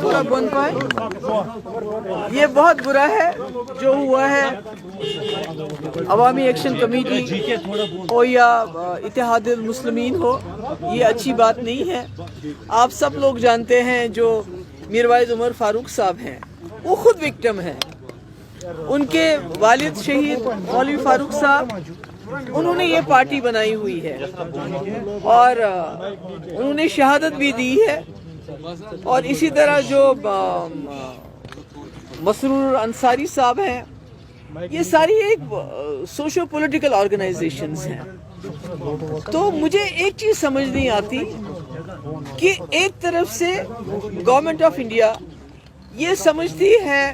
تھوڑا بن پائے. یہ بہت برا ہے جو ہوا ہے. عوامی ایکشن کمیٹی ہو یا اتحاد المسلمین ہو, یہ اچھی بات نہیں ہے. آپ سب لوگ جانتے ہیں جو میروائز عمر فاروق صاحب ہیں وہ خود وکٹم ہیں. ان کے والد شہید مولوی فاروق صاحب, انہوں نے یہ پارٹی بنائی ہوئی ہے اور انہوں نے شہادت بھی دی ہے. اور اسی طرح جو مسرور انصاری صاحب ہیں, یہ ساری ایک سوشو پولیٹیکل آرگنائزیشنز ہیں. تو مجھے ایک چیز سمجھ نہیں آتی کہ ایک طرف سے گورنمنٹ آف انڈیا یہ سمجھتی ہے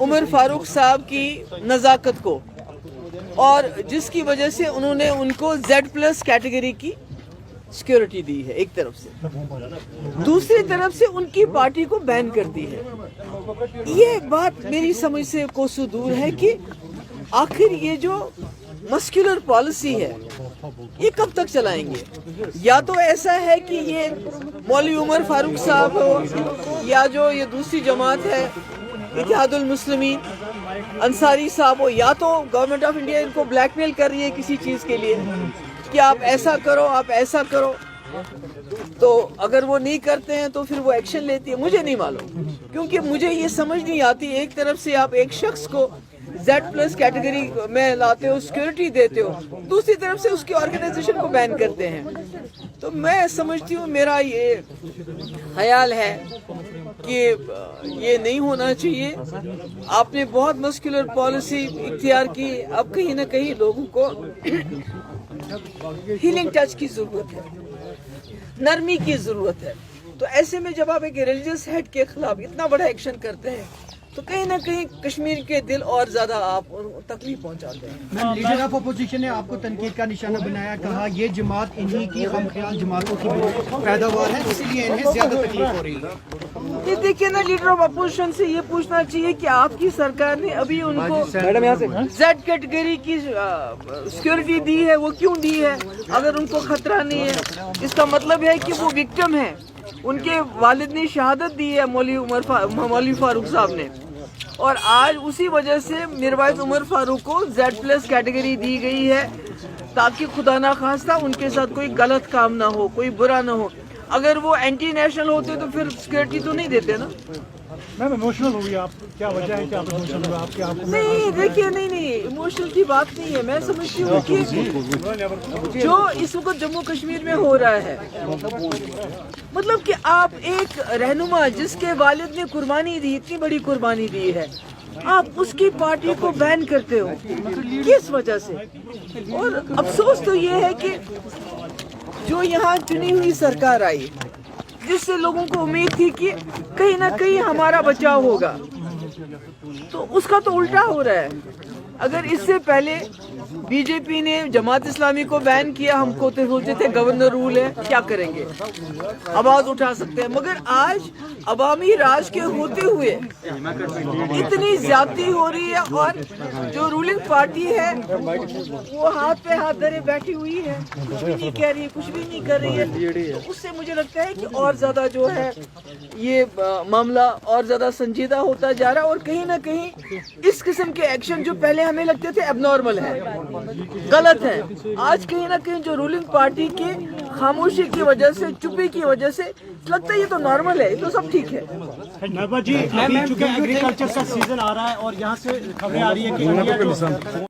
عمر فاروق صاحب کی نزاکت کو, اور جس کی وجہ سے انہوں نے ان کو Z+ کیٹیگری کی سیکیورٹی دی ہے ایک طرف سے, دوسری طرف سے ان کی پارٹی کو بین کرتی ہے. یہ بات میری سمجھ سے کوسوں دور ہے کہ آخر یہ جو مسکولر پالیسی ہے یہ کب تک چلائیں گے. یا تو ایسا ہے کہ یہ مولوی عمر فاروق صاحب ہو یا جو یہ دوسری جماعت ہے اتحاد المسلمین انصاری صاحب ہو, یا تو گورنمنٹ آف انڈیا ان کو بلیک میل کر رہی ہے کسی چیز کے لیے کہ آپ ایسا کرو آپ ایسا کرو, تو اگر وہ نہیں کرتے ہیں تو پھر وہ ایکشن لیتی ہے. مجھے نہیں معلوم, کیونکہ مجھے یہ سمجھ نہیں آتی. ایک طرف سے آپ ایک شخص کو Z+ کیٹیگری میں لاتے ہو, سیکیورٹی دیتے ہو, دوسری طرف سے اس کی آرگنائزیشن کو بین کرتے ہیں. تو میں سمجھتی ہوں, میرا یہ خیال ہے کہ یہ نہیں ہونا چاہیے. آپ نے بہت مسکولر پالیسی اختیار کی, اب کہیں نہ کہیں لوگوں کو ہیلنگ ٹچ کی ضرورت ہے, نرمی کی ضرورت ہے. تو ایسے میں جب آپ ایک ریلیجیس ہیڈ کے خلاف اتنا بڑا ایکشن کرتے ہیں تو کہیں نہ کہیں کشمیر کے دل اور زیادہ آپ تکلیف پہنچاتے ہیں. میم, لیڈر آف اپوزیشن نے آپ کو تنقید کا نشانہ بنایا, کہا یہ جماعت انہی کی خام خیال جماعتوں کی پیداوار ہے, اسی لیے انہیں زیادہ تکلیف ہو رہی ہے. یہ دیکھیے نا, لیڈر آف اپوزیشن سے یہ پوچھنا چاہیے کہ آپ کی سرکار نے ابھی ان کو Z کیٹیگری کی سیکیورٹی دی ہے, وہ کیوں دی ہے اگر ان کو خطرہ نہیں ہے؟ اس کا مطلب ہے کہ وہ وکٹم ہیں. ان کے والد نے شہادت دی ہے مولوی فاروق صاحب نے, اور آج اسی وجہ سے میروائز عمر فاروق کو Z+ کیٹیگری دی گئی ہے تاکہ خدا نخواستہ ان کے ساتھ کوئی غلط کام نہ ہو, کوئی برا نہ ہو. اگر وہ اینٹی نیشنل ہوتے تو پھر سیکیورٹی تو نہیں دیتے نا. میم, ایموشنل ہوئی آپ, کیا وجہ ہے کہ آپ ایموشنل ہوئے؟ آپ کیا نہیں دیکھیے, نہیں ایموشنل کی بات نہیں ہے. میں سمجھتی ہوں کہ جو اس وقت جموں کشمیر میں ہو رہا ہے, مطلب کہ آپ ایک رہنما جس کے والد نے قربانی دی, اتنی بڑی قربانی دی ہے, آپ اس کی پارٹی کو بین کرتے ہو کس وجہ سے؟ اور افسوس تو یہ ہے کہ جو یہاں چنی ہوئی سرکار آئی جس سے لوگوں کو امید تھی کہ کہیں نہ کہیں ہمارا بچاؤ ہوگا, تو اس کا تو الٹا ہو رہا ہے. اگر اس سے پہلے بی جے پی نے جماعت اسلامی کو بین کیا, ہم کو تو سوچتے تھے گورنر رول ہے, کیا کریں گے, آواز اٹھا سکتے ہیں. مگر آج عوامی راج کے ہوتے ہوئے اتنی زیادتی ہو رہی ہے, اور جو رولنگ پارٹی ہے وہ ہاتھ پہ ہاتھ دھرے بیٹھی ہوئی ہے, کچھ بھی نہیں کہہ رہی ہے, کچھ بھی نہیں کر رہی ہے. اس سے مجھے لگتا ہے کہ اور زیادہ جو ہے یہ معاملہ اور زیادہ سنجیدہ ہوتا جا رہا ہے, اور کہیں نہ کہیں اس قسم کے ایکشن جو پہلے ہمیں لگتے تھے اب نارمل ہے, غلط ہے, آج کہیں نہ کہیں جو رولنگ پارٹی کی خاموشی کی وجہ سے, چپی کی وجہ سے لگتا ہے یہ تو نارمل ہے, یہ تو سب ٹھیک ہے. نربا جی, چونکہ ایگریکلچر کا سیزن آ رہا ہے اور یہاں سے خبریں آ رہی ہے کہ